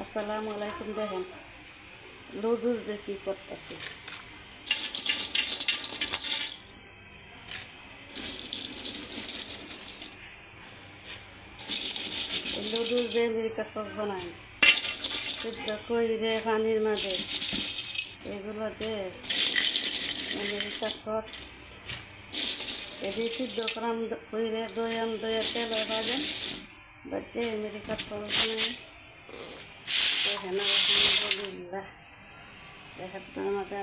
আসসালামু আলাইকুম। দেখেন লুডুস দিয়ে কী করতেছি। লুডুস দিয়ে আমেরিকা সস বানাই, সিদ্ধ করে পানির মাঝে এগুলো দিয়ে আমেরিকা সস এটি সিদ্ধ করাম করে দইয়াম দইয়া তেলে ভাজেন বাচ্চে আমেরিকা সস বানাই। দেখেন আলহামদুলিল্লাহ, দেখেন তো আমাদের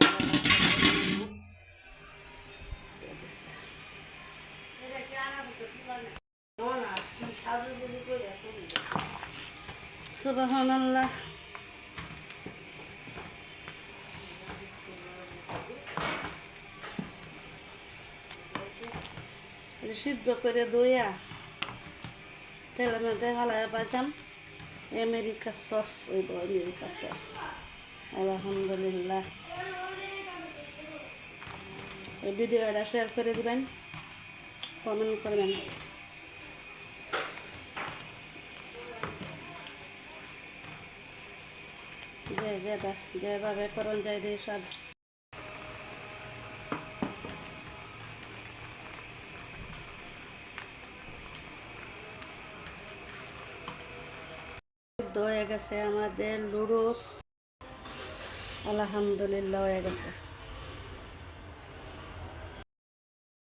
সুবহানাল্লাহ। সিদ্ধ করে দইয়া তেলের মধ্যে হালায় বাজাম আমেরিকা সস হইব। আমেরিকা সস আলহামদুলিল্লাহ। এই ভিডিওটা শেয়ার করে দিবেন, কমেন্ট করবেন। যেভাবে করন যায় রে সব হয়ে গেছে আমাদের লুডুস। আলহামদুলিল্লাহ হয়ে গেছে।